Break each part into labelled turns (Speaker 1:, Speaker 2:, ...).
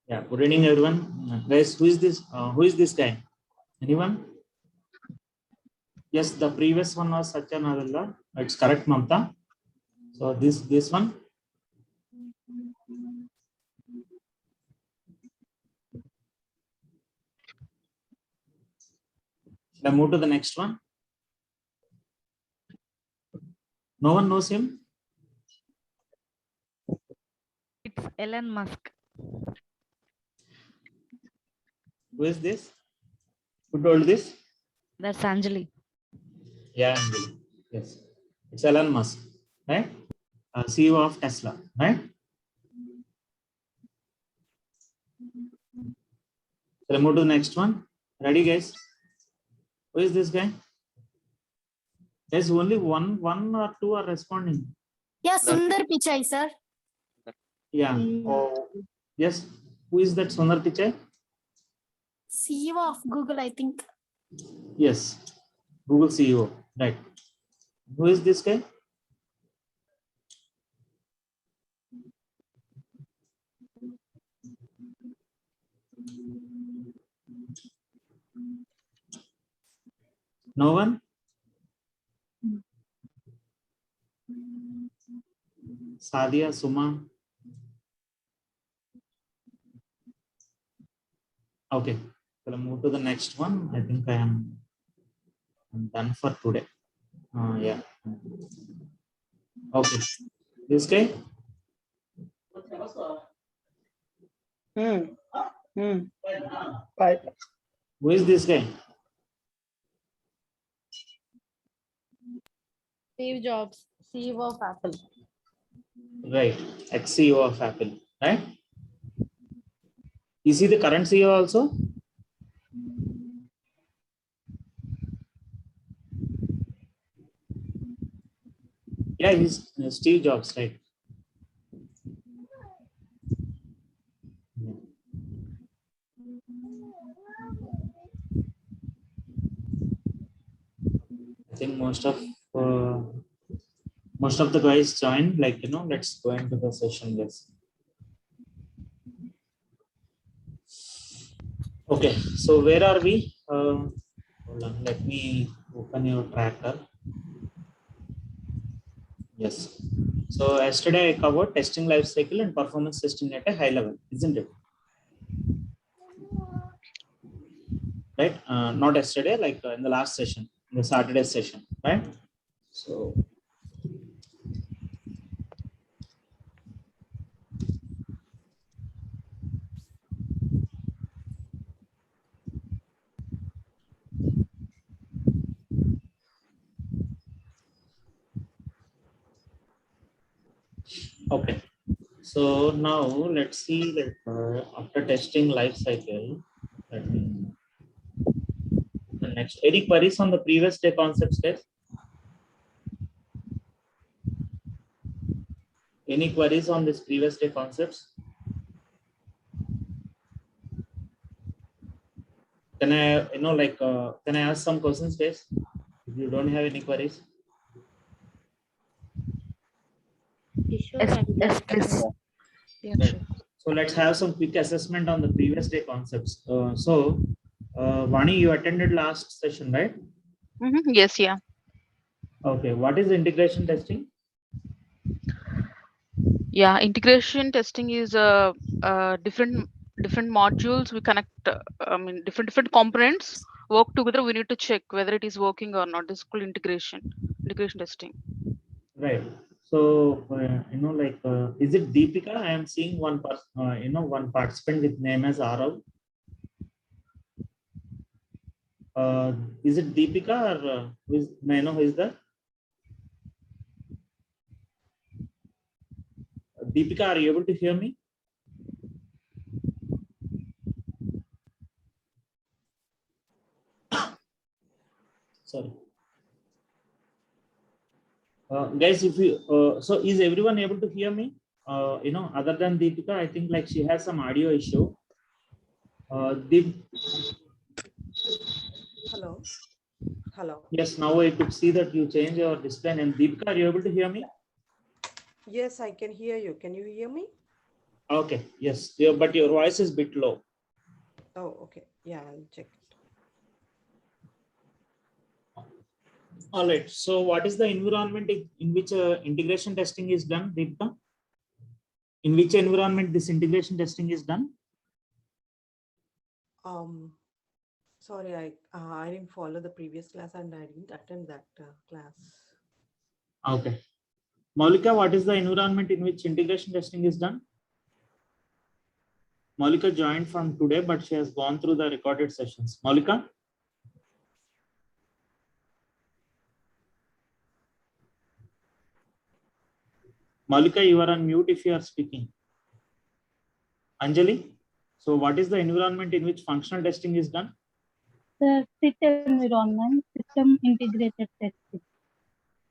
Speaker 1: Yeah, good evening, everyone. Guys, who is this? Who is this guy? Anyone? Yes, the previous one was Satya Nadella. It's correct, Mamta. So this one. Shall I move to the next one? No one knows him.
Speaker 2: It's Elon Musk.
Speaker 1: Who is this? Who told this?
Speaker 2: That's Anjali.
Speaker 1: Yeah, Anjali. Yes, it's Elon Musk, right? CEO of Tesla, right? Shall I move to the next one? Ready, guys? Who is this guy? There's only one or two are responding.
Speaker 3: Yeah, Sundar Pichai, sir.
Speaker 1: Yeah. Oh, yes. Who is that Sundar Pichai?
Speaker 3: CEO of Google, I think.
Speaker 1: Yes. Google CEO. Right. Who is this guy? No one? Sadia, Suma. Okay. So I'll move to the next one. I think I'm done for today. Yeah. Okay. This guy?
Speaker 4: Bye.
Speaker 1: Who is this guy?
Speaker 2: Steve Jobs, CEO of Apple.
Speaker 1: Right. Ex-CEO of Apple. Right? Is he the current CEO also? Yeah, he's Steve Jobs, right? I think most of the guys joined. Like, let's go into the session. Yes. Okay. So where are we? Hold on. Let me open your tracker. Yes. So yesterday I covered testing life cycle and performance testing at a high level, isn't it? Right? Not yesterday, like in the last session, in the Saturday session, right? So okay. So now let's see, like after testing life cycle, the next any queries on the previous day concepts, guys? Any queries on this previous day concepts? Can I, can I ask some questions, guys? If you don't have any queries.
Speaker 2: Yes, please. Yeah,
Speaker 1: Right.
Speaker 2: sure.
Speaker 1: So let's have some quick assessment on the previous day concepts. Vani, you attended last session, right?
Speaker 4: Yes, yeah.
Speaker 1: Okay. What is integration testing?
Speaker 4: Yeah, integration testing is different modules we connect. Different components work together. We need to check whether it is working or not. This is called integration testing.
Speaker 1: Right. So is it Deepika? I am seeing one one participant with name as Arav. Is it Deepika or may I know who is that? Deepika, are you able to hear me? Sorry. Guys, if you so is everyone able to hear me? Other than Deepika, I think like she has some audio issue.
Speaker 5: Hello. Hello.
Speaker 1: Yes, now I could see that you change your display. And Deepika, are you able to hear me?
Speaker 5: Yes, I can hear you. Can you hear me?
Speaker 1: Okay, yes, yeah, but your voice is bit low.
Speaker 5: Oh, okay. Yeah, I'll check it.
Speaker 1: All right. So what is the environment in which integration testing is done, Deepika? In which environment this integration testing is done?
Speaker 5: Sorry, I didn't follow the previous class and I didn't attend that class.
Speaker 1: Okay. Maulika, what is the environment in which integration testing is done? Maulika joined from today, but she has gone through the recorded sessions. Maulika? Maulika, you are on mute if you are speaking. Anjali? So what is the environment in which functional testing is done?
Speaker 6: The SIT environment, system integrated testing.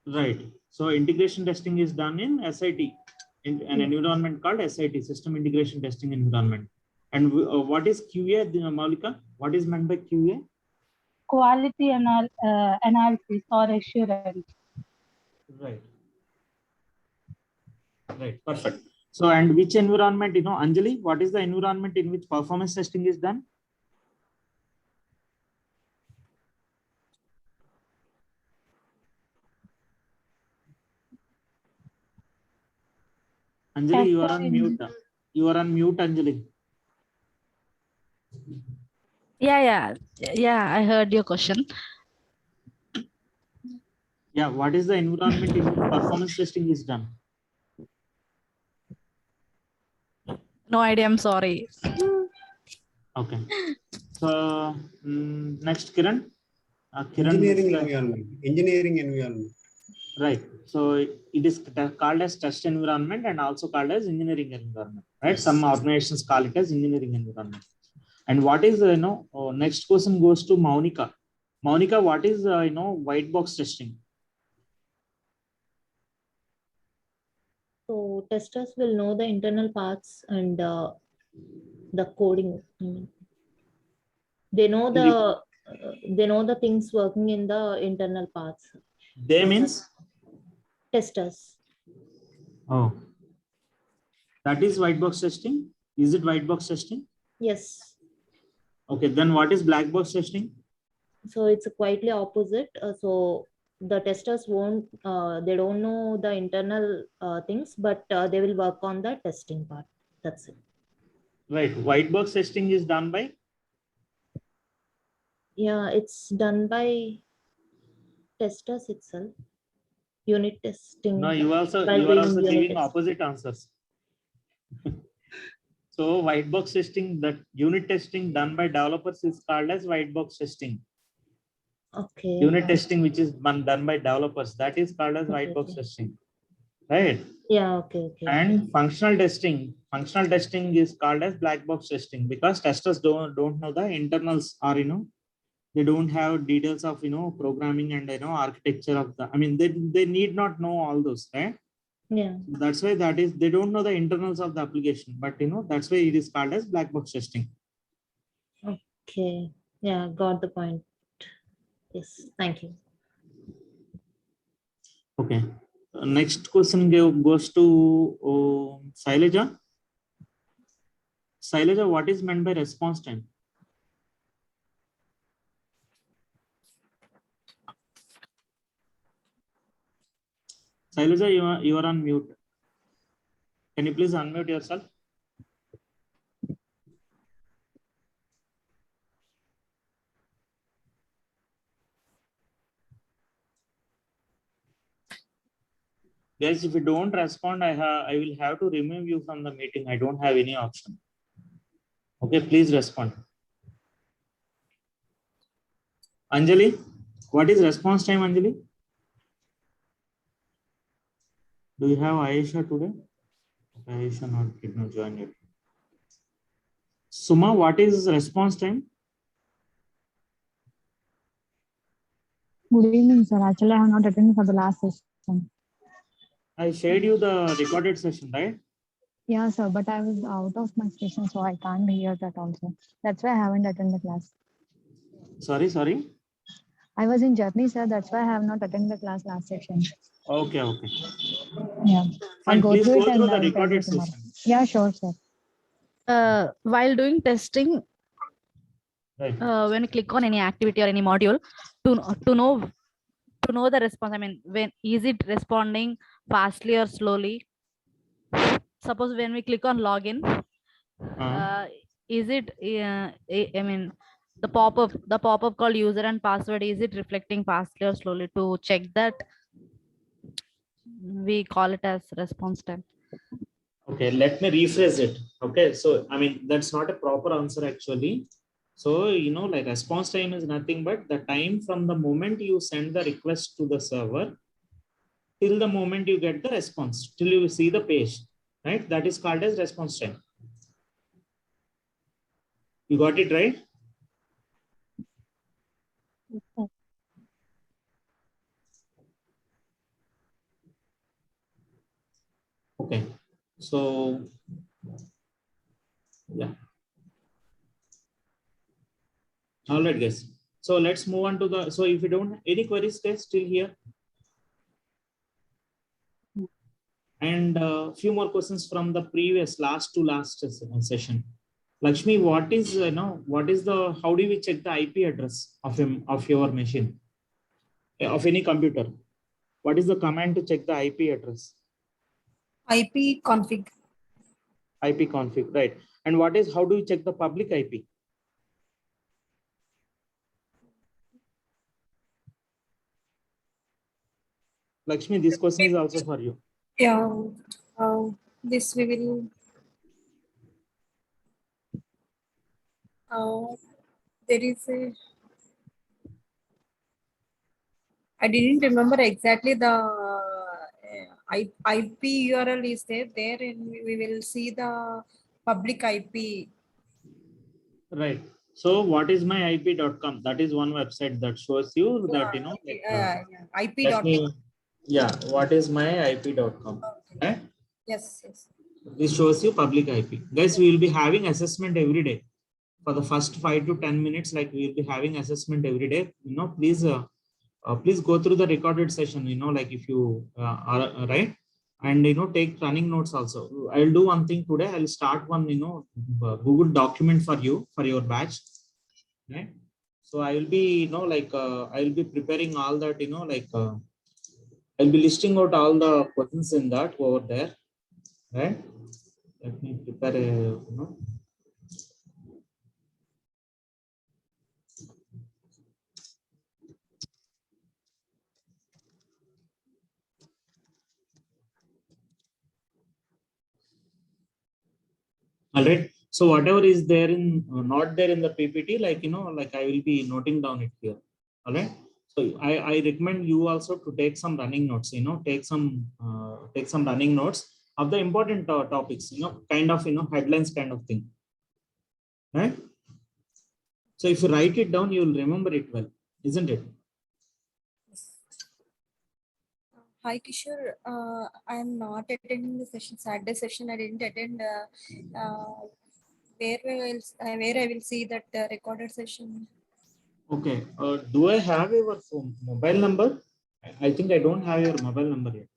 Speaker 1: Right. So integration testing is done in SIT, in an environment called SIT, System Integration Testing Environment. And what is QA, Maulika? What is meant by QA?
Speaker 6: Quality analysis or assurance.
Speaker 1: Right. Right. Perfect. So, and which environment, Anjali, what is the environment in which performance testing is done? Anjali, you are on mute. You are on mute, Anjali.
Speaker 2: Yeah. I heard your question.
Speaker 1: Yeah, what is the environment in which performance testing is done?
Speaker 2: No idea. I'm sorry.
Speaker 1: Okay. So next, Kiran. Kiran
Speaker 7: Engineering environment.
Speaker 1: Right. So it is called as test environment and also called as engineering environment. Right. Some organizations call it as engineering environment. And what is next question goes to Maunika. Maunika, what is white box testing?
Speaker 8: So testers will know the internal parts and the coding. They know the things working in the internal parts.
Speaker 1: They means
Speaker 8: Testers.
Speaker 1: Oh, that is white box testing. Is it white box testing?
Speaker 8: Yes.
Speaker 1: Okay, then what is black box testing?
Speaker 8: So it's quietly opposite. So the testers won't. They don't know the internal things, but they will work on the testing part. That's it.
Speaker 1: Right. White box testing is done by?
Speaker 8: Yeah, it's done by testers itself. Unit testing.
Speaker 1: No, you are also giving opposite answers. So white box testing, that unit testing done by developers is called as white box testing.
Speaker 8: Okay.
Speaker 1: Unit testing which is done by developers, that is called as white box testing. Right?
Speaker 8: Yeah, okay.
Speaker 1: And functional testing is called as black box testing because testers don't know the internals, or they don't have details of programming and architecture of the, they need not know all those, right?
Speaker 8: Yeah.
Speaker 1: That's why they don't know the internals of the application, but that's why it is called as black box testing.
Speaker 8: Okay. Yeah, got the point. Yes, thank you.
Speaker 1: Okay. Next question goes to Saileja. Saileja, what is meant by response time? Saileja, you are on mute. Can you please unmute yourself? Guys, if you don't respond, I will have to remove you from the meeting. I don't have any option. Okay, please respond. Anjali, what is response time, Anjali? Do you have Ayesha today? Ayesha did not join yet. Suma, what is response time?
Speaker 9: Good evening, sir. Actually, I have not attended for the last session.
Speaker 1: I shared you the recorded session, right?
Speaker 9: Yeah, sir, but I was out of my station, so I can't hear that also. That's why I haven't attended the class.
Speaker 1: Sorry?
Speaker 9: I was in journey, sir. That's why I have not attended the class last session.
Speaker 1: Okay.
Speaker 9: Yeah.
Speaker 1: Fine, please go through the
Speaker 9: I will tell you
Speaker 1: recorded
Speaker 9: tomorrow.
Speaker 1: session.
Speaker 9: Yeah, sure, sir.
Speaker 2: While doing testing,
Speaker 1: Right.
Speaker 2: when you click on any activity or any module, to know the response. I mean, when is it responding fastly or slowly? Suppose when we click on login, is it? I mean, the pop-up called user and password. Is it reflecting fastly or slowly? To check that, we call it as response time.
Speaker 1: Okay, let me rephrase it. Okay, so I mean that's not a proper answer actually. So like response time is nothing but the time from the moment you send the request to the server till the moment you get the response, till you see the page, right? That is called as response time. You got it right?
Speaker 6: Yes, sir.
Speaker 1: Okay, so yeah. All right, guys. So let's move on to the. So if you don't any queries, guys, still here, and few more questions from the previous last session. Lakshmi, what is what is the how do we check the IP address of your machine of any computer? What is the command to check the IP address?
Speaker 10: IP config.
Speaker 1: IP config, right? And what is how do you check the public IP? Lakshmi, this question is also for you.
Speaker 10: Yeah. This we will. There is a. I didn't remember exactly the IP URL is there and we will see the public IP.
Speaker 1: Right. So what is my IP.com? That is one website that shows you that
Speaker 10: IP.com.
Speaker 1: Yeah, what is my IP.com? Right?
Speaker 10: Yes.
Speaker 1: This shows you public IP. Guys, we will be having assessment every day. For the first 5 to 10 minutes, like we will be having assessment every day. Please go through the recorded session. Like if you are right, and take running notes also. I'll do one thing today. I'll start one Google document for you for your batch. Right. So I will be I will be preparing all that I'll be listing out all the questions in that over there. Right. Let me prepare a all right. So whatever is there in not there in the PPT, like I will be noting down it here. All right. So I recommend you also to take some running notes. Take some running notes of the important topics. Kind of headlines kind of thing. Right. So if you write it down, you will remember it well, isn't it?
Speaker 10: Hi Kishore, I am not attending the session. Saturday session I didn't attend. Where I will see that recorded session.
Speaker 1: Okay. Do I have your mobile number? I think I don't have your mobile number yet.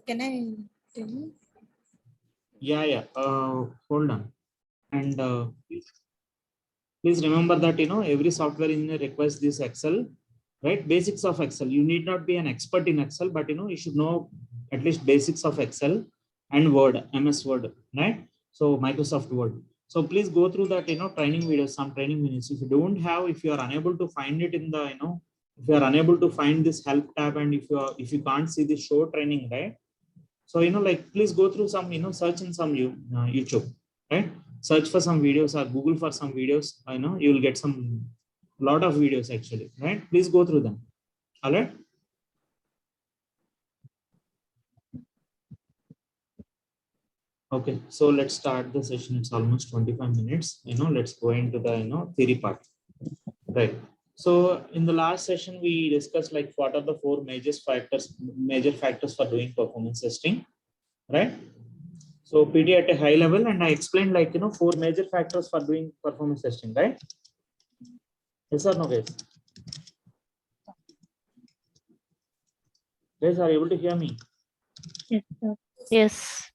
Speaker 10: Can I tell you?
Speaker 1: Yeah. Hold on. And please remember that every software engineer requires this Excel, right? Basics of Excel. You need not be an expert in Excel, but you should know at least basics of Excel and Word, MS Word, right? So Microsoft Word. So please go through that training videos, some training minutes. If you don't have, if you are unable to find it in the if you are unable to find this help tab, and if you can't see the show training, right? So please go through some search in some YouTube, right? Search for some videos or Google for some videos. You will get some lot of videos actually, right? Please go through them. All right. Okay, so let's start the session. It's almost 25 minutes. Let's go into the theory part. Right. So in the last session, we discussed like what are the four major factors for doing performance testing, right? So PD at a high level, and I explained like four major factors for doing performance testing, right? Yes or no, guys? Guys, are you able to hear me?
Speaker 6: Yes, sir.
Speaker 2: Yes.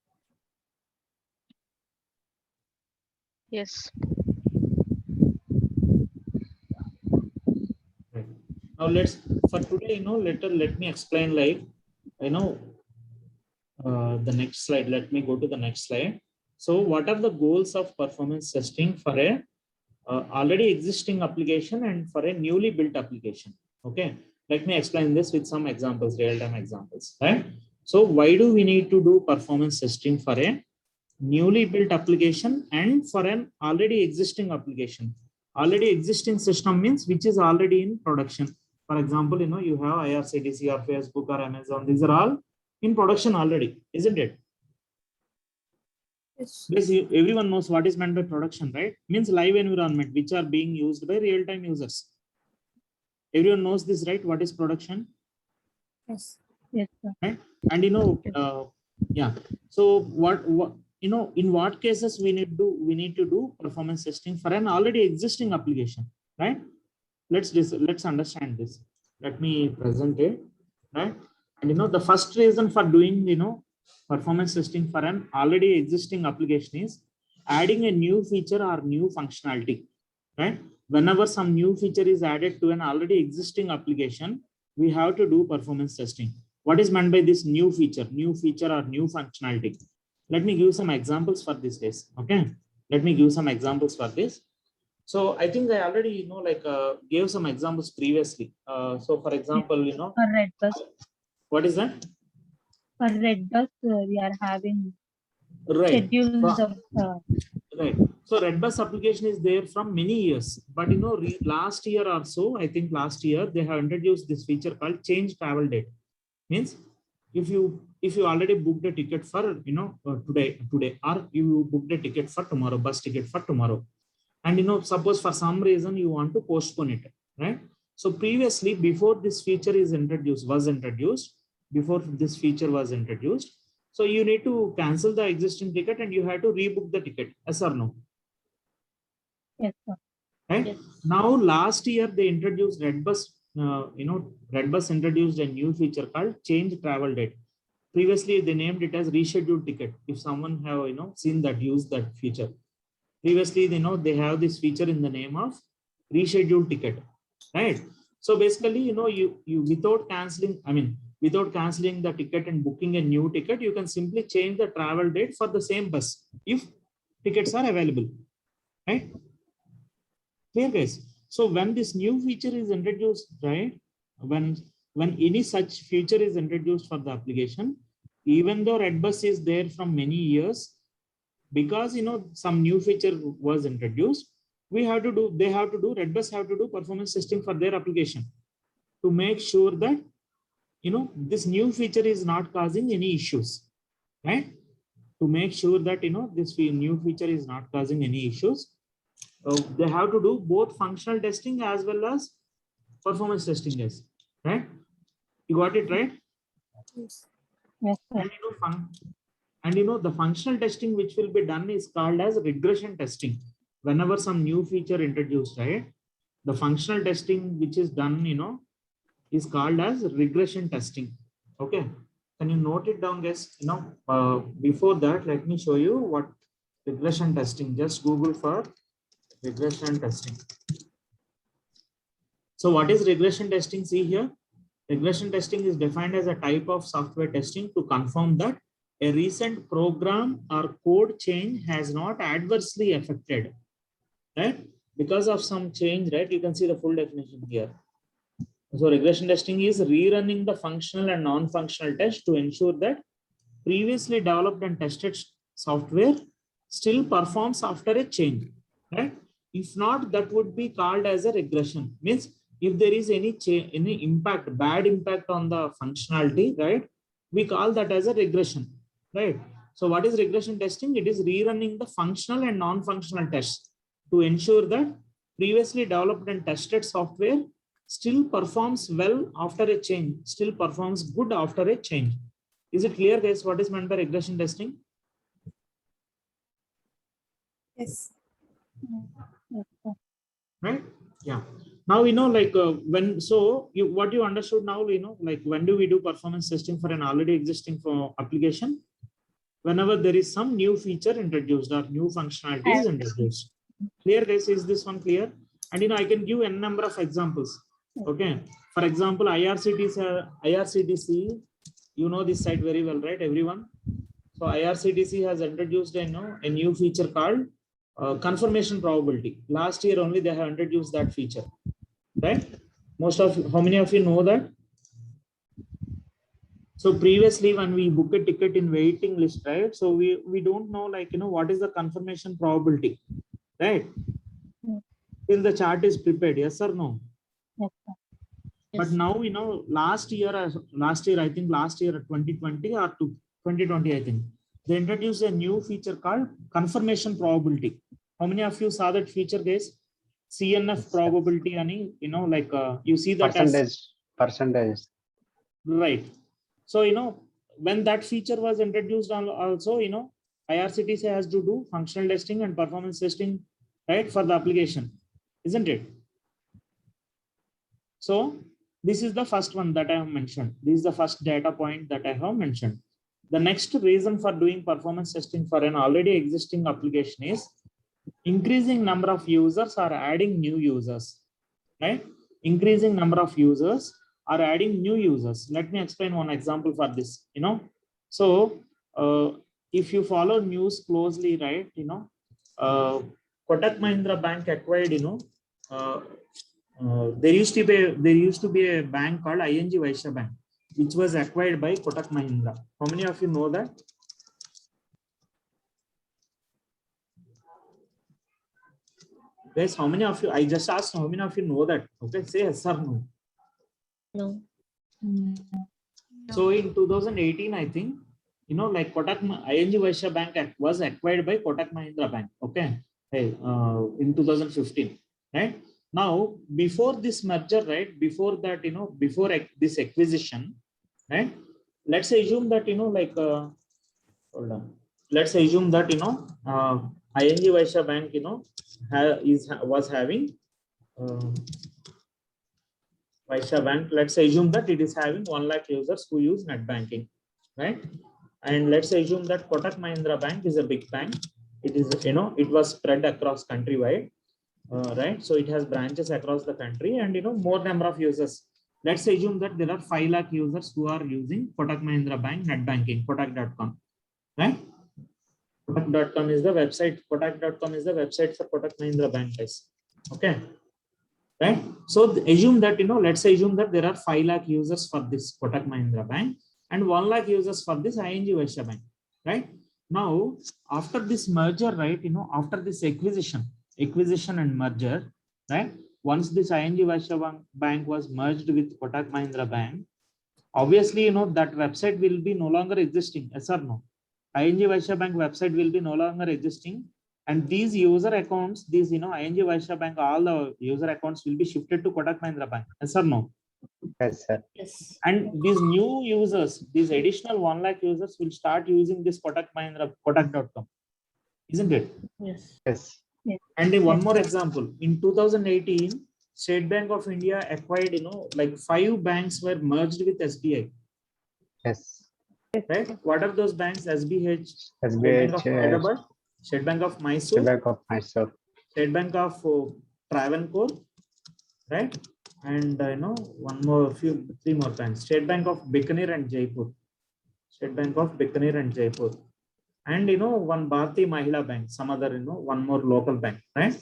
Speaker 4: Yes.
Speaker 1: Right. Now let's, for today, let me explain, like, the next slide. Let me go to the next slide. So what are the goals of performance testing for a already existing application and for a newly built application? Okay, let me explain this with some examples, real-time examples, right? So why do we need to do performance testing for a newly built application and for an already existing application? Already existing system means which is already in production. For example, you have IRCTC or Facebook or Amazon. These are all in production already, isn't it?
Speaker 10: Yes.
Speaker 1: Yes, everyone knows what is meant by production, right? Means live environment, which are being used by real-time users. Everyone knows this, right? What is production?
Speaker 10: Yes.
Speaker 6: Yes, sir.
Speaker 1: Right? And yeah. So what in what cases we need to do performance testing for an already existing application, right? Let's understand this. Let me present it, right? And the first reason for doing performance testing for an already existing application is adding a new feature or new functionality, right? Whenever some new feature is added to an already existing application, we have to do performance testing. What is meant by this new feature or new functionality? Let me give some examples for this case. Okay, let me give some examples for this. So I think I already gave some examples previously. So for example,
Speaker 6: For Red Bus,
Speaker 1: what is that?
Speaker 6: for Red Bus, we are having
Speaker 1: Right.
Speaker 6: schedules of
Speaker 1: Right. So Redbus application is there from many years, but last year or so, I think last year they have introduced this feature called change travel date. Means if you already booked a ticket for today, or you booked a ticket for tomorrow, bus ticket for tomorrow, and suppose for some reason you want to postpone it, right? So previously, before this feature was introduced, so you need to cancel the existing ticket and you have to rebook the ticket. Yes or no?
Speaker 6: yes, sir.
Speaker 1: Right.
Speaker 8: Yes.
Speaker 1: Now, last year they introduced Redbus. Redbus introduced a new feature called change travel date. Previously, they named it as rescheduled ticket. If someone have seen that, use that feature. Previously, they have this feature in the name of rescheduled ticket, right? So basically, you without canceling the ticket and booking a new ticket, you can simply change the travel date for the same bus if tickets are available, right? Clear, guys? So when this new feature is introduced, right? When any such feature is introduced for the application, even though Redbus is there from many years, because some new feature was introduced, Redbus have to do performance testing for their application to make sure that this new feature is not causing any issues, right? To make sure that this new feature is not causing any issues, they have to do both functional testing as well as performance testing, guys, right? You got it, right?
Speaker 10: Yes.
Speaker 6: Yes, sir.
Speaker 1: And the functional testing which will be done is called as regression testing. Whenever some new feature introduced, right, the functional testing which is done is called as regression testing. Okay, can you note it down, guys? Before that, let me show you what regression testing. Just Google for regression testing. So what is regression testing? See here, regression testing is defined as a type of software testing to confirm that a recent program or code change has not adversely affected, right? Because of some change, right? You can see the full definition here. So regression testing is rerunning the functional and non-functional test to ensure that previously developed and tested software still performs after a change, right? If not, that would be called as a regression. Means if there is any impact, bad impact on the functionality, right? We call that as a regression, right? So what is regression testing? It is rerunning the functional and non-functional tests to ensure that previously developed and tested software still performs well after a change, still performs good after a change. Is it clear, guys, what is meant by regression testing?
Speaker 10: Yes.
Speaker 6: Yes, sir.
Speaker 1: Right? Yeah. Now what you understood now, when do we do performance testing for an already existing application? whenever there is some new feature introduced or new functionality is introduced. Clear, guys? Is this one clear? And I can give n number of examples. Okay. For example, IRCTC, you know this site very well, right? Everyone. So IRCTC has introduced a new feature called confirmation probability. Last year only they have introduced that feature, right? How many of you know that? So previously when we book a ticket in waiting list, right? So we don't know what is the confirmation probability, right? Till the chart is prepared, yes or no?
Speaker 6: Yes, sir.
Speaker 1: But now, last year, I think last year 2020 or 2020, I think they introduced a new feature called confirmation probability. How many of you saw that feature, guys? CNF probability, you see that
Speaker 7: Percentage.
Speaker 1: Right. So, when that feature was introduced also, IRCTC has to do functional testing and performance testing, right, for the application, isn't it? So this is the first one that I have mentioned. This is the first data point that I have mentioned. The next reason for doing performance testing for an already existing application is increasing number of users or adding new users, right? Increasing number of users or adding new users. Let me explain one example for this. So if you follow news closely, right? Kotak Mahindra Bank acquired, there used to be a bank called ING Vysya Bank, which was acquired by Kotak Mahindra. How many of you know that? Guys, how many of you? I just asked how many of you know that? Okay, say yes or no.
Speaker 8: No.
Speaker 1: So in 2018, I think, Kotak ING Vysya Bank was acquired by Kotak Mahindra Bank. Okay, in 2015, right? Now, before this merger, right? Before that, before this acquisition, right? Let's assume that, hold on. Let's assume that, ING Vysya Bank, was having Vysya Bank. Let's assume that it is having 1 lakh users who use net banking, right? And let's assume that Kotak Mahindra Bank is a big bank. It is, it was spread across countrywide, right? So it has branches across the country and, more number of users. Let's assume that there are 5 lakh users who are using Kotak Mahindra Bank net banking, Kotak.com, right? Kotak.com is the website. Kotak.com is the website for Kotak Mahindra Bank, guys. Okay. Right. So assume that, let's assume that there are 5 lakh users for this Kotak Mahindra Bank and 1 lakh users for this ING Vysya Bank, right? Now, after this merger, right, after this acquisition and merger, right? Once this ING Vysya Bank was merged with Kotak Mahindra Bank, obviously, that website will be no longer existing, yes or no? ING Vysya Bank website will be no longer existing. And these user accounts, these, ING Vysya Bank, all the user accounts will be shifted to Kotak Mahindra Bank. Yes or no?
Speaker 7: Yes, sir.
Speaker 8: Yes.
Speaker 1: And these new users, these additional 1 lakh users will start using this Kotak Mahindra, Kotak.com. Isn't it?
Speaker 8: Yes.
Speaker 7: Yes.
Speaker 1: And one more example. In 2018, State Bank of India acquired, 5 banks were merged with SBI.
Speaker 7: Yes.
Speaker 1: Right? What are those banks? SBH, State
Speaker 7: SBI,
Speaker 1: Bank of Hyderabad, State Bank of Mysore,
Speaker 7: State Bank of Mysore,
Speaker 1: State Bank of Travancore, right? And one more, three more banks. State Bank of Bikaner and Jaipur. State Bank of Bikaner and Jaipur. And one Bharti Mahila Bank, some other, one more local bank, right?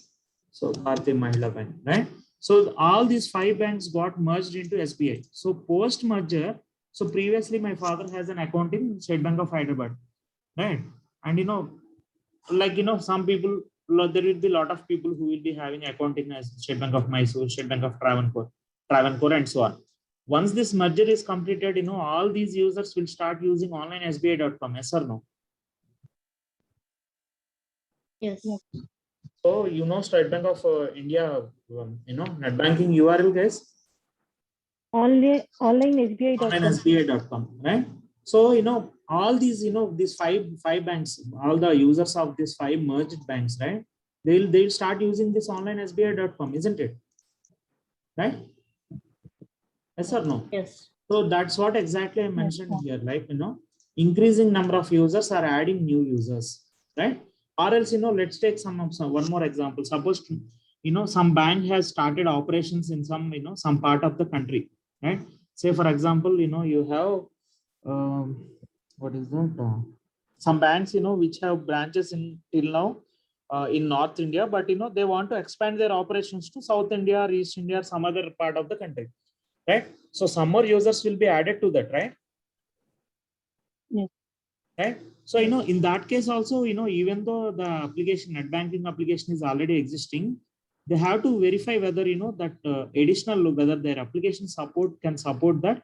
Speaker 1: So Bharti Mahila Bank, right? So all these 5 banks got merged into SBI. So post merger, so previously my father has an account in State Bank of Hyderabad, right? And some people, there will be a lot of people who will be having account in State Bank of Mysore, State Bank of Travancore, and so on. Once this merger is completed, all these users will start using online SBI.com, yes or no?
Speaker 8: Yes.
Speaker 1: So, State Bank of India, net banking URL, guys?
Speaker 6: Online SBI.com.
Speaker 1: Online SBI.com, right? So, all these, these five banks, all the users of these 5 merged banks, right? They'll start using this online SBI.com, isn't it? Right? Yes or no?
Speaker 8: Yes.
Speaker 1: So that's what exactly I mentioned here, like, increasing number of users or adding new users, right? Or else, let's take some one more example. Suppose, some bank has started operations in some, some part of the country, right? Say, for example, you have, what is that? Some banks, which have branches in till now in North India, but, they want to expand their operations to South India or East India or some other part of the country, right? So some more users will be added to that, right?
Speaker 6: Yes.
Speaker 1: Right. So, in that case also, even though the application, net banking application is already existing, they have to verify whether, that additional, whether their application can support that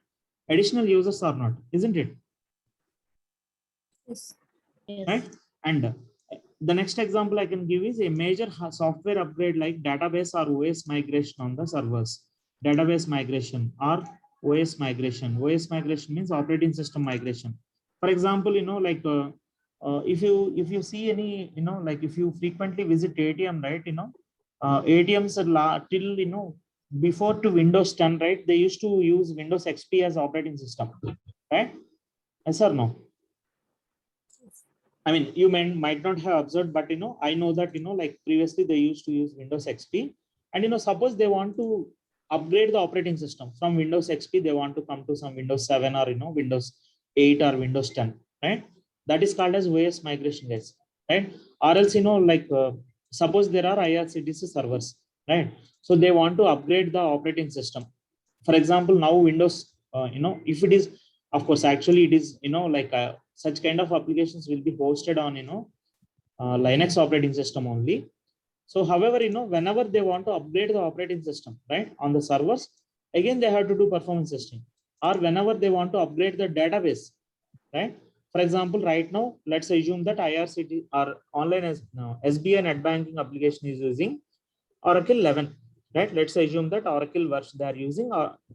Speaker 1: additional users or not, isn't it?
Speaker 10: Yes.
Speaker 1: Right. And the next example I can give is a major software upgrade like database or OS migration on the servers. Database migration or OS migration. OS migration means operating system migration. For example, like if you see any, like if you frequently visit ATM, right, ATMs are till, before to Windows 10, right, they used to use Windows XP as operating system, right? Yes or no? I mean, you might not have observed, but I know that like previously they used to use Windows XP, and suppose they want to upgrade the operating system from Windows XP, they want to come to some Windows 7 or Windows 8 or Windows 10, right? That is called as OS migration, guys, right? Or else like suppose there are IRCTC servers, right? So they want to upgrade the operating system. For example, now Windows, if it is, of course, actually it is, like such kind of applications will be hosted on, Linux operating system only. So, however, whenever they want to upgrade the operating system, right, on the servers, again, they have to do performance testing. Or whenever they want to upgrade the database, right? For example, right now, let's assume that IRCT or online SBI net banking application is using Oracle 11, right? Let's assume that Oracle version they are using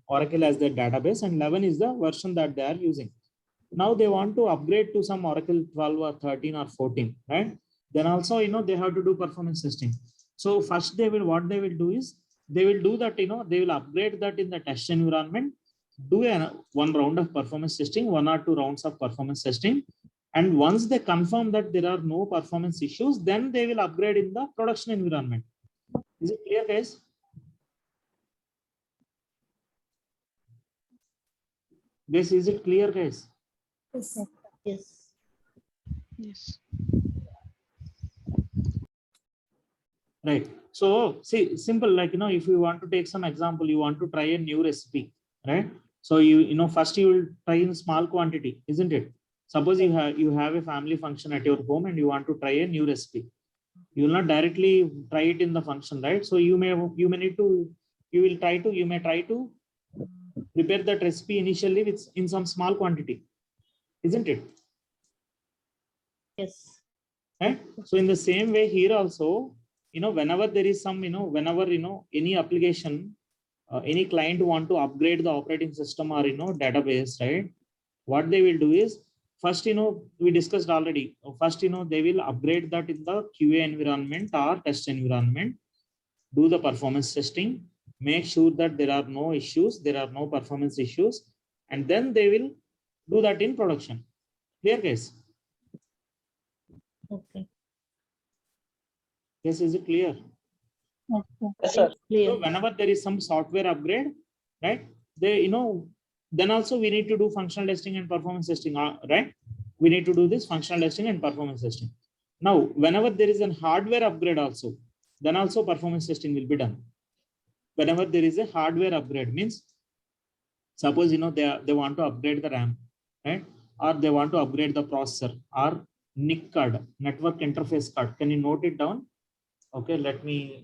Speaker 1: Oracle as their database, and 11 is the version that they are using. Now they want to upgrade to some Oracle 12 or 13 or 14, right? Then also, they have to do performance testing. So first what they will do is they will do that, they will upgrade that in the test environment, do one round of performance testing, 1 or 2 rounds of performance testing. And once they confirm that there are no performance issues, then they will upgrade in the production environment. Is it clear, guys? This is it clear, guys?
Speaker 10: Yes.
Speaker 8: Yes.
Speaker 4: Yes.
Speaker 1: Right. So see, simple, like, if you want to take some example, you want to try a new recipe, right? So first you will try in small quantity, isn't it? Suppose you have a family function at your home and you want to try a new recipe. You will not directly try it in the function, right? So you may try to prepare that recipe initially in some small quantity, isn't it?
Speaker 8: Yes.
Speaker 1: Right? So in the same way here also, whenever there is some, whenever, any application, any client want to upgrade the operating system or, database, right? What they will do is first, we discussed already. First, they will upgrade that in the QA environment or test environment, do the performance testing, make sure that there are no issues, there are no performance issues, and then they will do that in production. Clear, guys?
Speaker 8: Okay.
Speaker 1: Yes, is it clear?
Speaker 6: Yes,
Speaker 8: Clear.
Speaker 1: So whenever there is some software upgrade, right? Then also we need to do functional testing and performance testing, right? We need to do this functional testing and performance testing. Now, whenever there is a hardware upgrade also, then also performance testing will be done. Whenever there is a hardware upgrade, means suppose, they want to upgrade the RAM, right? Or they want to upgrade the processor or NIC card, network interface card. Can you note it down? Okay, let me,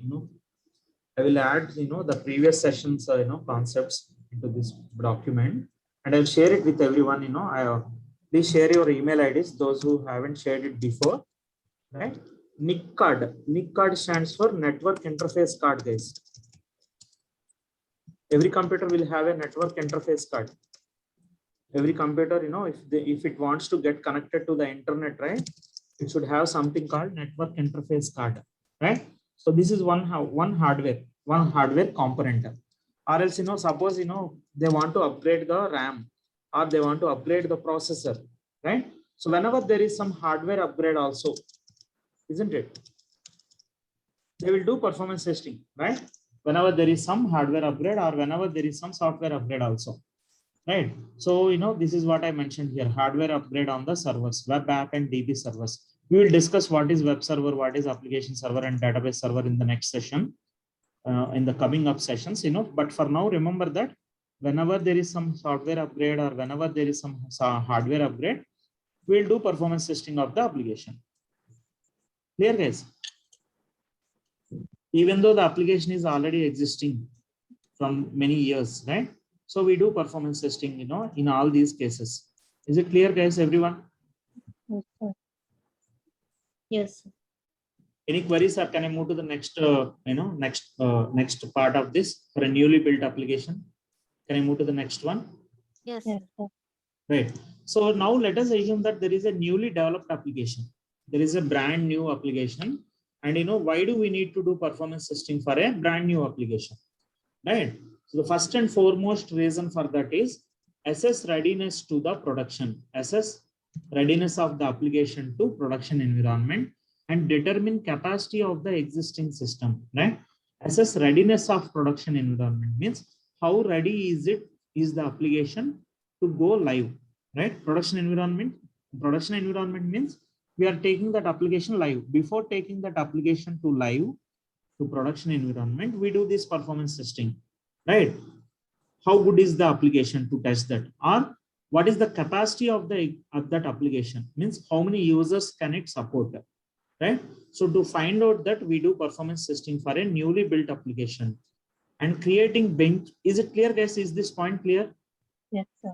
Speaker 1: I will add, the previous sessions, concepts into this document, and I'll share it with everyone. Please share your email IDs, those who haven't shared it before, right? NIC card. NIC card stands for network interface card, guys. Every computer will have a network interface card. Every computer, if it wants to get connected to the internet, right, it should have something called network interface card, right? So this is one hardware component. Or else, suppose, they want to upgrade the RAM or they want to upgrade the processor. right? So whenever there is some hardware upgrade also, isn't it? They will do performance testing, right? Whenever there is some hardware upgrade or whenever there is some software upgrade also, right? So, this is what I mentioned here, hardware upgrade on the servers, web app and DB servers. We will discuss what is web server, what is application server and database server in the next session, in the coming up sessions, but for now, remember that whenever there is some software upgrade or whenever there is some hardware upgrade, we'll do performance testing of the application. Clear, guys? Even though the application is already existing from many years, right? So we do performance testing, in all these cases. Is it clear, guys, everyone?
Speaker 6: Yes, sir.
Speaker 8: Yes.
Speaker 1: Any queries, or can I move to the next, next part of this for a newly built application? Can I move to the next one?
Speaker 2: Yes.
Speaker 6: Yes, sir.
Speaker 1: Right. So now let us assume that there is a newly developed application. There is a brand new application. And why do we need to do performance testing for a brand new application? Right. So the first and foremost reason for that is assess readiness to the production. Assess readiness of the application to production environment and determine capacity of the existing system. Right. Assess readiness of production environment means how ready is the application to go live. Right. Production environment means we are taking that application live. Before taking that application to live, to production environment, we do this performance testing, right? How good is the application to test that? Or what is the capacity of that application? Means how many users can it support, right? So to find out that, we do performance testing for a newly built application and creating bench. Is it clear, guys? Is this point clear?
Speaker 6: Yes, sir.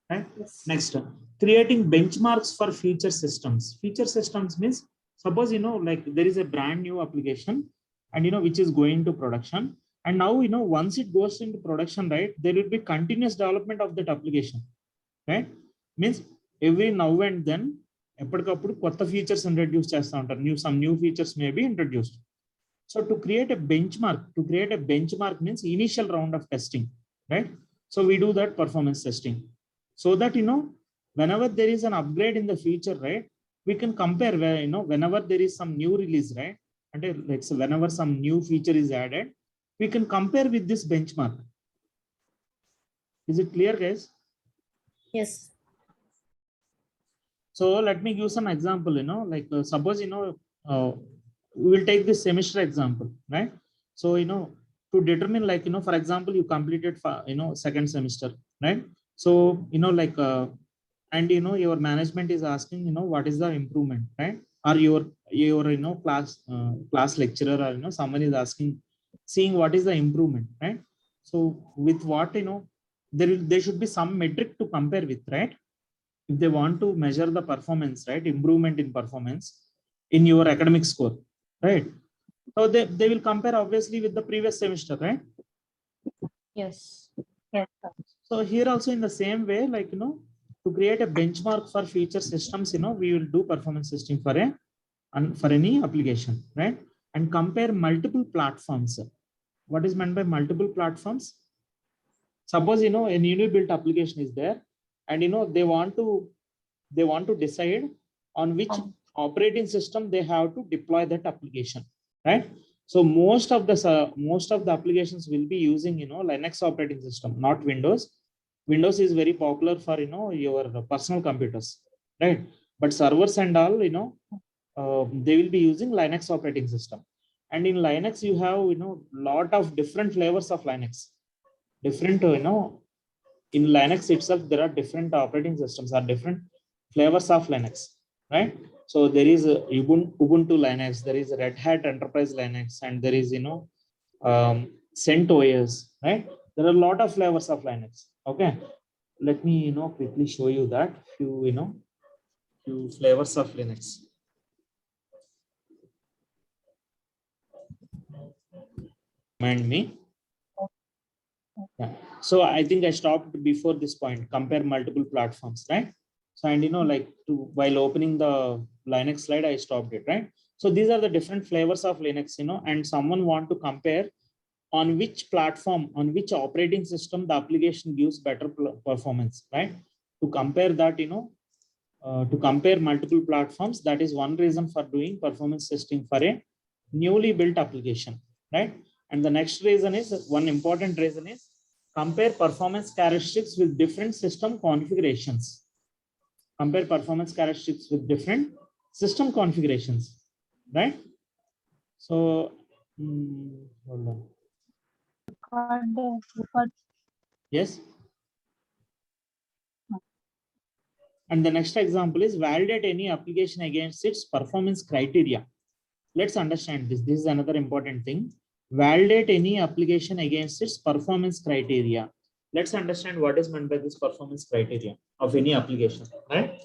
Speaker 1: Right. Next, creating benchmarks for future systems. Future systems means, suppose like there is a brand new application and which is going to production, and now once it goes into production, right, there will be continuous development of that application, right? Means every now and then ఎప్పటికప్పుడు కొత్త features introduce చేస్తూ ఉంటారు. Some new features may be introduced. So to create a benchmark means initial round of testing, right? So we do that performance testing. So that, whenever there is an upgrade in the future, right, we can compare where, whenever there is some new release, right, and like, so whenever some new feature is added, we can compare with this benchmark. Is it clear, guys?
Speaker 8: Yes.
Speaker 1: So let me give some example, like suppose, we will take this semester example, right? So, to determine, like, for example, you completed, second semester, right? So, like, and, your management is asking, what is the improvement, right? Or your class lecturer, or, someone is asking, seeing what is the improvement, right? So with what, there should be some metric to compare with, right? If they want to measure the performance, right, improvement in performance in your academic score, right? So they will compare obviously with the previous semester, right?
Speaker 8: Yes.
Speaker 6: Yes, sir.
Speaker 1: So here also in the same way, like, to create a benchmark for future systems, we will do performance testing for any application, right? And compare multiple platforms. What is meant by multiple platforms? Suppose, a newly built application is there, and, they want to decide on which operating system they have to deploy that application, right? So most of the applications will be using, Linux operating system, not Windows. Windows is very popular for, your personal computers, right? But servers and all, they will be using Linux operating system. And in Linux, you have, lot of different flavors of Linux. Different, in Linux itself, there are different operating systems, or different flavors of Linux, right? So there is Ubuntu Linux, there is Red Hat Enterprise Linux, and there is, CentOS, right? There are a lot of flavors of Linux. Okay, let me, quickly show you that few flavors of Linux. Remind me. Yeah. So I think I stopped before this point, compare multiple platforms, right? So, and, like, while opening the Linux slide, I stopped it, right? So these are the different flavors of Linux, and someone want to compare on which platform, on which operating system the application gives better performance, right? to compare that, to compare multiple platforms. That is one reason for doing performance testing for a newly built application, right? And the next reason is, one important reason is, compare performance characteristics with different system configurations. Compare performance characteristics with different system configurations, right? So, hold on. Yes. And the next example is, validate any application against its performance criteria. Let's understand this. This is another important thing. Validate any application against its performance criteria. Let's understand what is meant by this performance criteria of any application, right?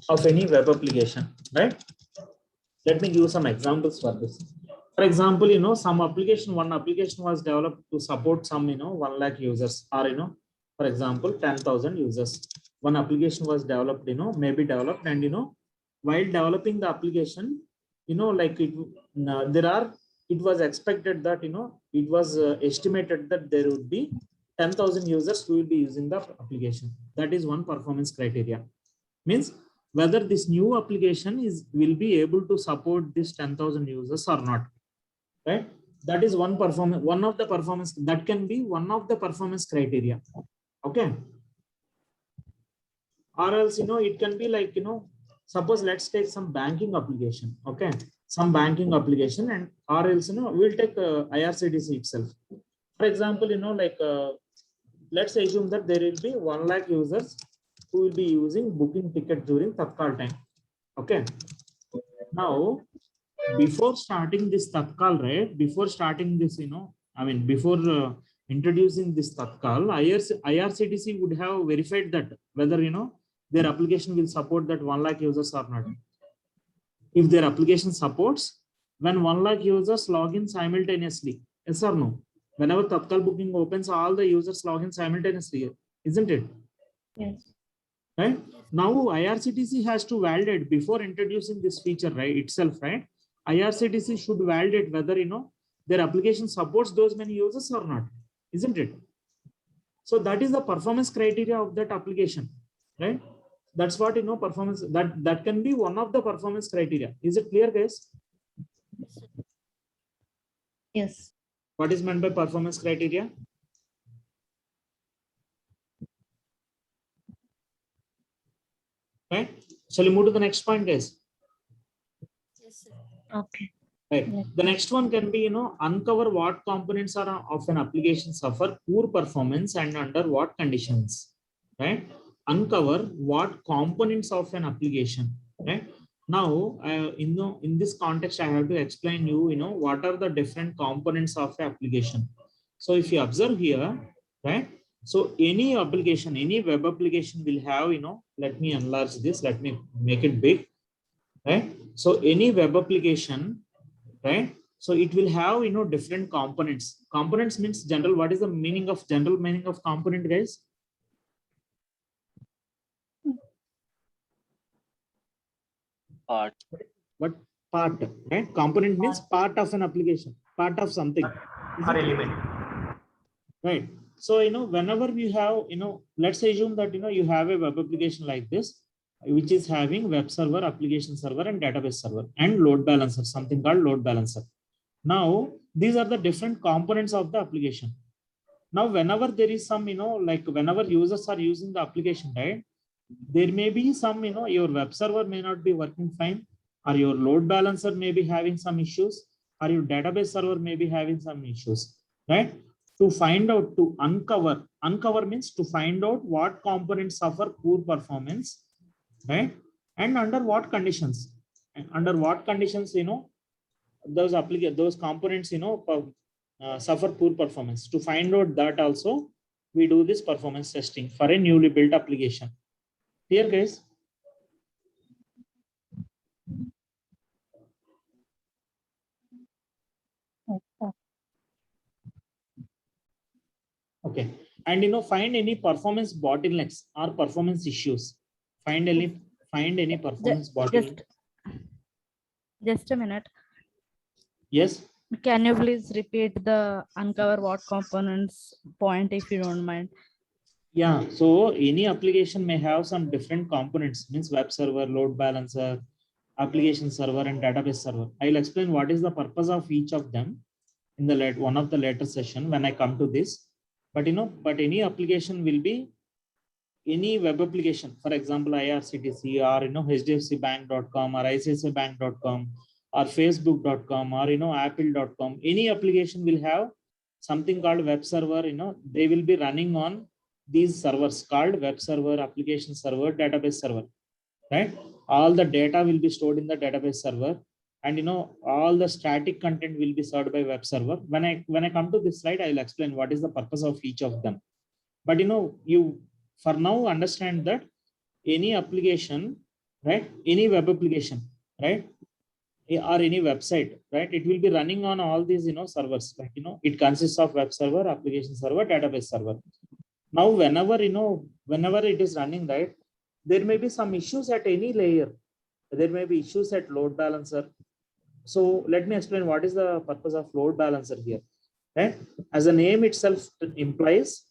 Speaker 1: Of any web application, right? Let me give some examples for this. For example, some application, one application was developed to support some, 1 lakh users, or, for example, 10,000 users. One application was developed, maybe developed, and, while developing the application, like it was expected that, it was estimated that there would be 10,000 users who will be using the application. That is one performance criteria. Means whether this new application will be able to support this 10,000 users or not, right? That is one of the performance, that can be one of the performance criteria. Okay. Or else, it can be like, suppose let's take some banking application. Okay. Some banking application, and or else, we'll take IRCTC itself. For example, let's assume that there will be 1 lakh users who will be using booking ticket during Tatkal time. Okay. Now, before starting this Tatkal, right? Before starting this, before introducing this Tatkal, IRCTC would have verified that whether, their application will support that 1 lakh users or not. If their application supports, when 1 lakh users log in simultaneously, yes or no? Whenever Tatkal booking opens, all the users log in simultaneously, isn't it?
Speaker 8: Yes.
Speaker 1: Right? Now IRCTC has to validate before introducing this feature, right? Itself, right? IRCTC should validate whether, their application supports those many users or not, isn't it? So that is the performance criteria of that application, right? That's what, performance, that can be one of the performance criteria. Is it clear, guys?
Speaker 8: Yes.
Speaker 1: What is meant by performance criteria? Right? Shall we move to the next point, guys?
Speaker 8: Okay.
Speaker 1: Right. The next one can be, uncover what components are of an application suffer poor performance and under what conditions, right? Uncover what components of an application, right? Now, in this context, I have to explain you, what are the different components of the application. So if you observe here, right? So any application, any web application will have, let me enlarge this, let me make it big, right? So any web application, right? So it will have, different components. Components means general. What is the general meaning of component, guys?
Speaker 11: Part.
Speaker 1: What part, right? Component means part of an application, part of something.
Speaker 11: Or element.
Speaker 1: Right. So, whenever you have, let's assume that, you have a web application like this, which is having web server, application server, and database server, and load balancer, something called load balancer. Now, these are the different components of the application. Now, whenever there is some, like whenever users are using the application, right, there may be some, your web server may not be working fine, or your load balancer may be having some issues, or your database server may be having some issues, right? To find out, to uncover means to find out what components suffer poor performance, right? And under what conditions, those components, suffer poor performance. To find out that also, we do this performance testing for a newly built application. Here, guys. Okay. And find any performance bottlenecks or performance issues. Find any performance bottleneck.
Speaker 2: Just a minute.
Speaker 1: Yes.
Speaker 2: Can you please repeat the uncover what components point if you don't mind?
Speaker 1: Yeah, so any application may have some different components, means web server, load balancer, application server, and database server. I'll explain what is the purpose of each of them in the one of the later session when I come to this. But but any application will be any web application, for example, IRCTC or HDFCbank.com or ICICIbank.com or Facebook.com or Apple.com. Any application will have something called web server. They will be running on these servers called web server, application server, database server. Right? All the data will be stored in the database server, and all the static content will be served by web server. When I come to this slide, I will explain what is the purpose of each of them. But you for now understand that any application, right, any web application, right, or any website, right, it will be running on all these servers. Like it consists of web server, application server, database server. Now whenever it is running, right, there may be some issues at any layer. There may be issues at load balancer. So let me explain what is the purpose of load balancer here. Right? As the name itself implies,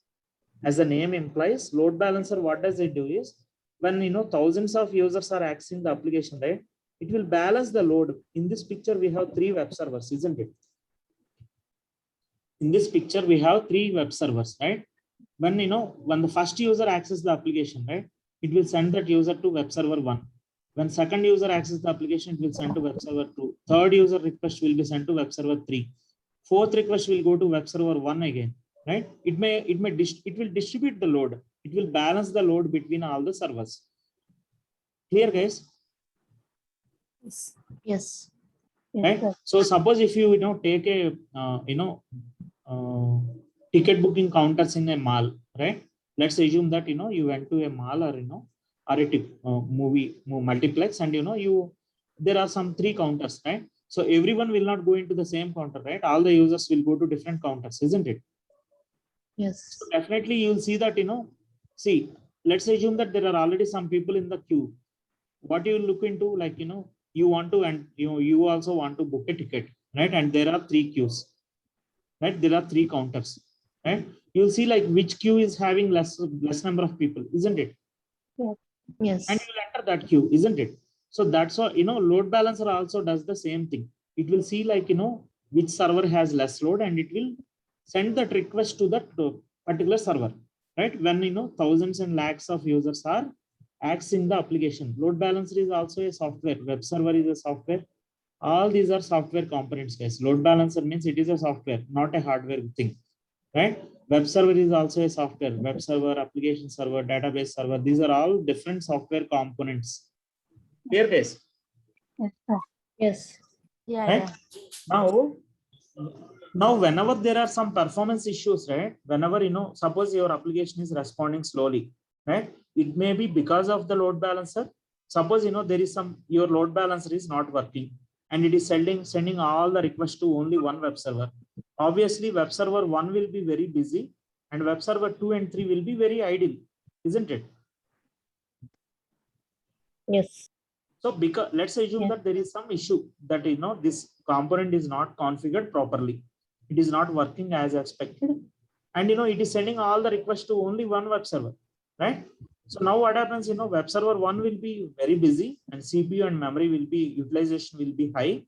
Speaker 1: load balancer, what does it do is, when thousands of users are accessing the application, right, it will balance the load. In this picture, we have 3 web servers, isn't it? In this picture, we have 3 web servers, right? When the first user accesses the application, right, it will send that user to web server 1. When second user accesses the application, it will send to web server 2. Third user request will be sent to web server 3. Fourth request will go to web server 1 again. Right? It will distribute the load. It will balance the load between all the servers. Clear, guys?
Speaker 8: Yes.
Speaker 1: Right? So suppose if you take a ticket booking counters in a mall, right? Let's assume that you went to a mall or a movie multiplex, and there are some 3 counters, right? So everyone will not go into the same counter, right? All the users will go to different counters, isn't it?
Speaker 8: Yes.
Speaker 1: So definitely you will see that, see, let's assume that there are already some people in the queue. What you will look into, like, you want to, and you also want to book a ticket, right? And there are 3 queues, right? There are 3 counters, right? You'll see like which queue is having less number of people, isn't it?
Speaker 8: Yes.
Speaker 1: And you will enter that queue, isn't it? So that's why, load balancer also does the same thing. It will see like, which server has less load, and it will send that request to that particular server, right? When thousands and lakhs of users are accessing the application. Load balancer is also a software. Web server is a software. All these are software components, guys. Load balancer means it is a software, not a hardware thing, right? Web server is also a software. Web server, application server, database server. These are all different software components. Clear, guys?
Speaker 6: Yes, sir.
Speaker 8: Yes.
Speaker 2: Yeah,
Speaker 1: Right? Now, whenever there are some performance issues, right? Whenever, suppose your application is responding slowly, right? It may be because of the load balancer. Suppose, there is your load balancer is not working, and it is sending all the requests to only one web server. Obviously, web server 1 will be very busy, and web server 2 and 3 will be very idle, isn't it?
Speaker 8: Yes.
Speaker 1: So because let's assume that there is some issue that this component is not configured properly. It is not working as expected, and it is sending all the requests to only one web server, right? So now what happens, web server 1 will be very busy, and CPU and memory utilization will be high.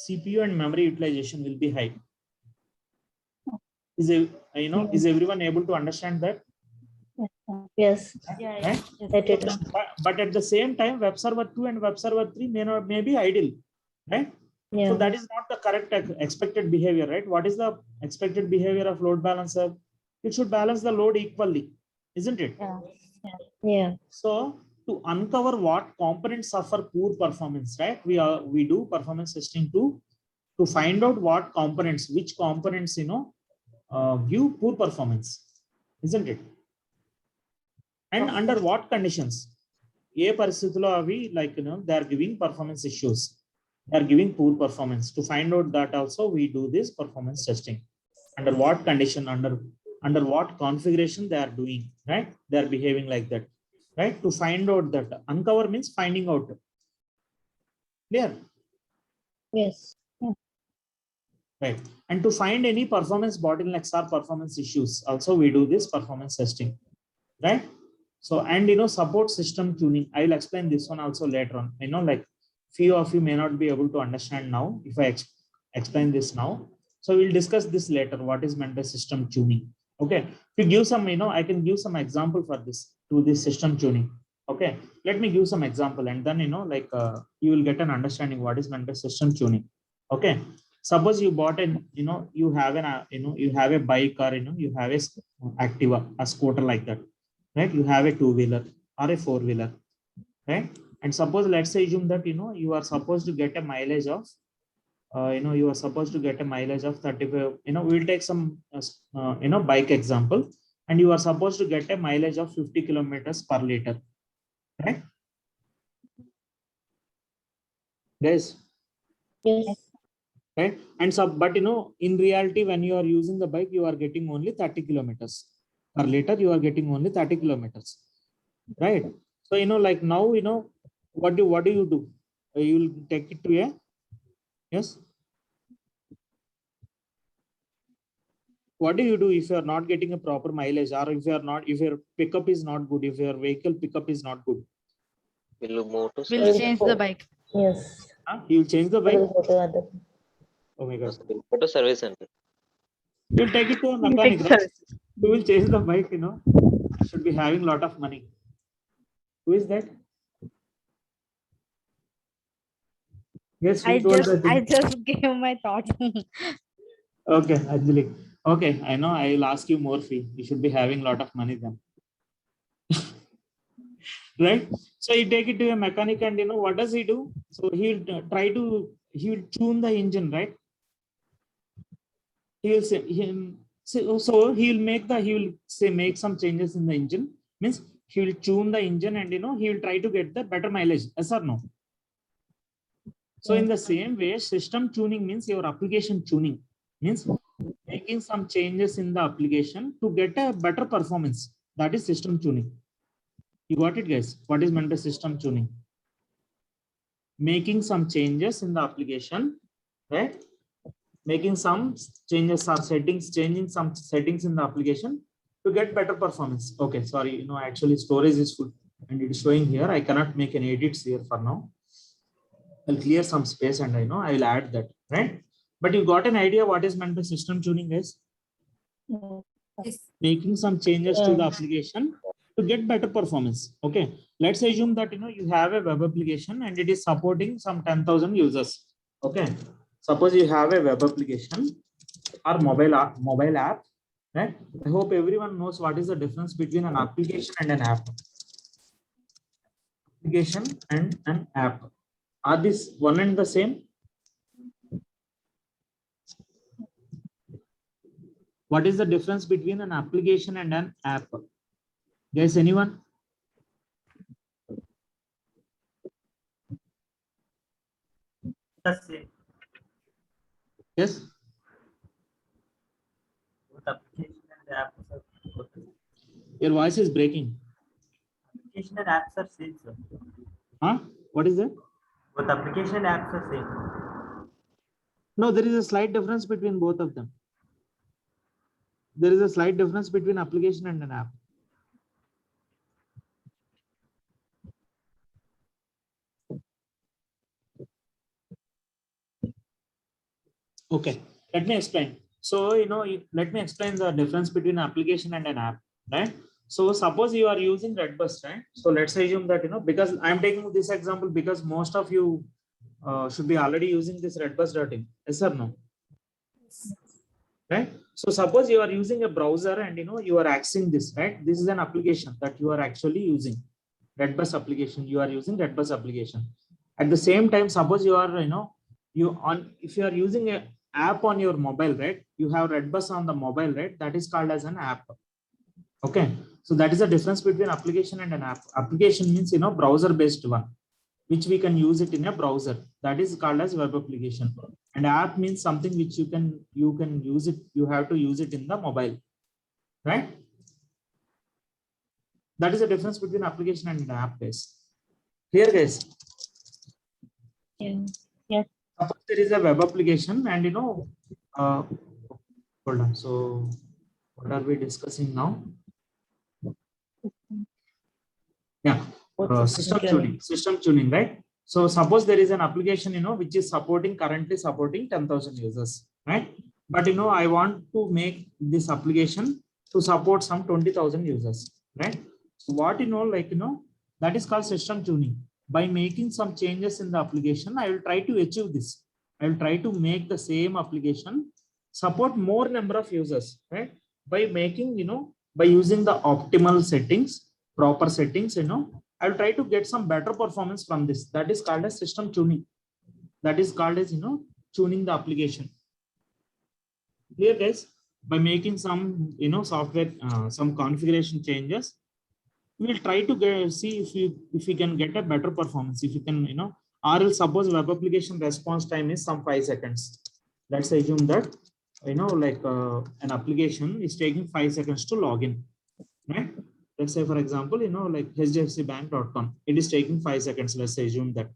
Speaker 1: CPU and memory utilization will be high. Is everyone able to understand that?
Speaker 8: Yes.
Speaker 2: Yeah.
Speaker 1: Right? But at the same time, web server 2 and web server 3 may be idle, right?
Speaker 8: Yeah.
Speaker 1: So that is not the correct expected behavior, right? What is the expected behavior of load balancer? It should balance the load equally, isn't it?
Speaker 8: Yeah.
Speaker 1: So to uncover what components suffer poor performance, right? We do performance testing to find out which components give poor performance, isn't it? And under what conditions? ఏ పరిస్థితిలో అవి they are giving performance issues. They are giving poor performance. To find out that also we do this performance testing. Under what condition, under what configuration they are doing, right? They are behaving like that, right? To find out that. Uncover means finding out. Clear?
Speaker 8: Yes.
Speaker 1: right? And to find any performance bottlenecks or performance issues, also we do this performance testing, right? So, and support system tuning. I will explain this one also later on. Like few of you may not be able to understand now if I explain this now. So we'll discuss this later. What is meant by system tuning? Okay. To give some, I can give some example for this to this system tuning. Okay. Let me give some example, and then you will get an understanding what is meant by system tuning. Okay. Suppose you bought an, you have an, you have a bike, or you have a Activa, a scooter like that, right? You have a two-wheeler or a four-wheeler, right? And suppose, let's say, assume that you are supposed to get a mileage of you are supposed to get a mileage of 35. We'll take some bike example, and you are supposed to get a mileage of 50 kilometers per liter, right? Guys,
Speaker 8: Yes.
Speaker 1: right? And so, but in reality, when you are using the bike, you are getting only 30 kilometers per liter. You are getting only 30 kilometers, right? So like now, what do you do? You will take it to a, yes. What do you do if you are not getting a proper mileage, or if your pickup is not good, if your vehicle pickup is not good?
Speaker 2: We'll change the bike.
Speaker 8: Yes.
Speaker 1: You will change the bike.
Speaker 8: We'll go to other.
Speaker 1: Oh my God.
Speaker 11: Go to service center.
Speaker 1: You will take it to a mechanic, right? Who will change the bike, should be having a lot of money. Who is that? Yes, who told that?
Speaker 2: I just gave my thoughts.
Speaker 1: Okay, Anjali. Okay, I know I will ask you more fee. You should be having a lot of money then. Right? So you take it to a mechanic, and what does he do? So he'll tune the engine, right? He'll make some changes in the engine. Means he will tune the engine, and he will try to get the better mileage. Yes or no? So in the same way, system tuning means your application tuning, means making some changes in the application to get a better performance. That is system tuning. You got it, guys? What is meant by system tuning? Making some changes in the application, right? Making some changes or changing some settings in the application to get better performance. Okay, sorry, actually storage is full and it is showing here. I cannot make any edits here for now. I'll clear some space, and I will add that, right? But you got an idea what is meant by system tuning, guys?
Speaker 10: Yes.
Speaker 1: Making some changes to the application to get better performance. Okay, let's assume that you have a web application and it is supporting some 10,000 users. Okay, suppose you have a web application or mobile app, right? I hope everyone knows what is the difference between an application and an app. Application and an app, are these one and the same? What is the difference between an application and an app? Guys, anyone?
Speaker 11: That's it.
Speaker 1: Yes.
Speaker 11: Both application and the apps are both.
Speaker 1: Your voice is breaking.
Speaker 11: Application and apps are same, sir.
Speaker 1: Huh? What is that?
Speaker 11: Both application and apps are same.
Speaker 1: No, there is a slight difference between both of them. There is a slight difference between application and an app. Okay, let me explain. So, let me explain the difference between application and an app, right? So suppose you are using Redbus, right? So let's assume that, because I'm taking this example because most of you should be already using this Redbus.in. Yes or no? Right? So suppose you are using a browser and, you are accessing this, right? This is an application that you are actually using. Redbus application, you are using Redbus application. At the same time, suppose you are, if you are using an app on your mobile, right? You have Redbus on the mobile, right? That is called as an app. Okay. So that is the difference between application and an app. Application means, browser based one, which we can use it in a browser. That is called as web application. And app means something which you can use it. You have to use it in the mobile, right? That is the difference between application and an app, guys. Clear, guys?
Speaker 6: Yeah. Yes.
Speaker 1: Suppose there is a web application and, Hold on. So what are we discussing now? Yeah, system tuning, right? So suppose there is an application, which is currently supporting 10,000 users, right? But, I want to make this application to support some 20,000 users, right? So what, that is called system tuning. By making some changes in the application, I will try to achieve this. I will try to make the same application support more number of users, right? By making, by using the optimal settings, proper settings, I'll try to get some better performance from this. That is called as system tuning. That is called as, tuning the application. Clear, guys? By making some, software, some configuration changes, we will try to see if we can get a better performance. If you can, or else suppose web application response time is some 5 seconds. Let's assume that, an application is taking 5 seconds to log in, right? Let's say, for example, like hdfcbank.com, it is taking 5 seconds. Let's assume that.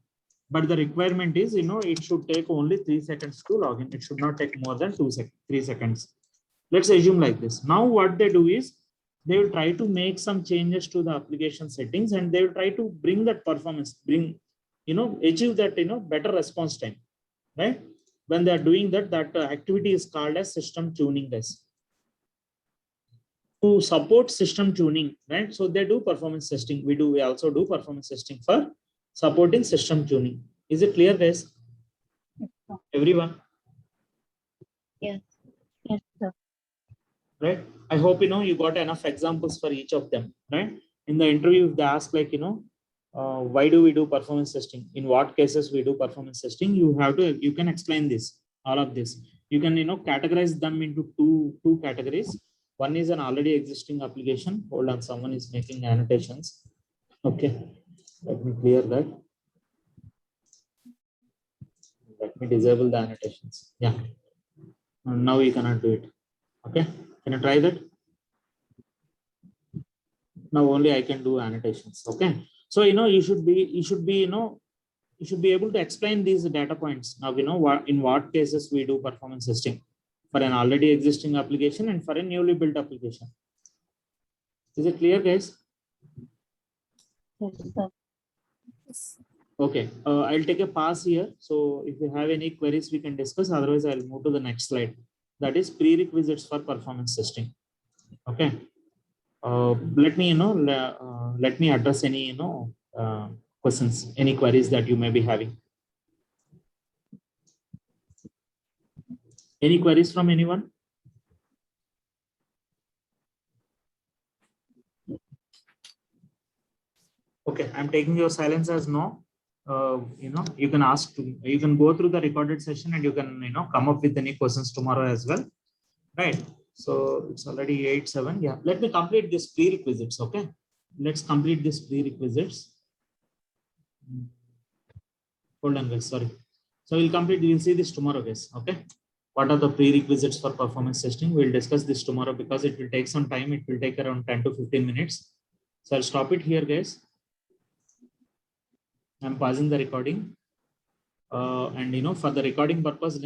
Speaker 1: But the requirement is, it should take only 3 seconds to log in. It should not take more than 3 seconds. Let's assume like this. Now what they do is, they will try to make some changes to the application settings, and they will try to bring that performance, achieve that, better response time, right? When they are doing that, activity is called as system tuning, guys. To support system tuning, right? So they do performance testing. We also do performance testing for supporting system tuning. Is it clear, guys? Everyone?
Speaker 6: Yes. Yes, sir.
Speaker 1: Right? I hope, you got enough examples for each of them, right? In the interview, if they ask like, why do we do performance testing? In what cases we do performance testing? You can explain this, all of this. You can, categorize them into two categories. One is an already existing application. Hold on, someone is making annotations. Okay, let me clear that. Let me disable the annotations. Yeah, now you cannot do it. Okay, can you try that? Now only I can do annotations. Okay, so you should be able to explain these data points. Now in what cases we do performance testing for an already existing application and for a newly built application. Is it clear, guys?
Speaker 6: Yes, sir.
Speaker 10: Yes.
Speaker 1: Okay, I'll take a pause here. So if you have any queries, we can discuss. Otherwise, I'll move to the next slide. That is prerequisites for performance testing. Okay. Let me address any questions, any queries that you may be having. Any queries from anyone? Okay, I'm taking your silence as no. You can you can go through the recorded session and you can, come up with any questions tomorrow as well. Right. So it's already 8:07. Yeah. Let me complete this prerequisites. Okay. Let's complete this prerequisites. Hold on, guys. Sorry. So we'll see this tomorrow, guys. Okay. What are the prerequisites for performance testing? We'll discuss this tomorrow because it will take some time. It will take around 10 to 15 minutes. So I'll stop it here, guys. I'm pausing the recording. And for the recording purpose,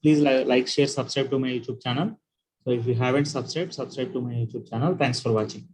Speaker 1: please like, share, subscribe to my YouTube channel. So if you haven't subscribed to my YouTube channel. Thanks for watching.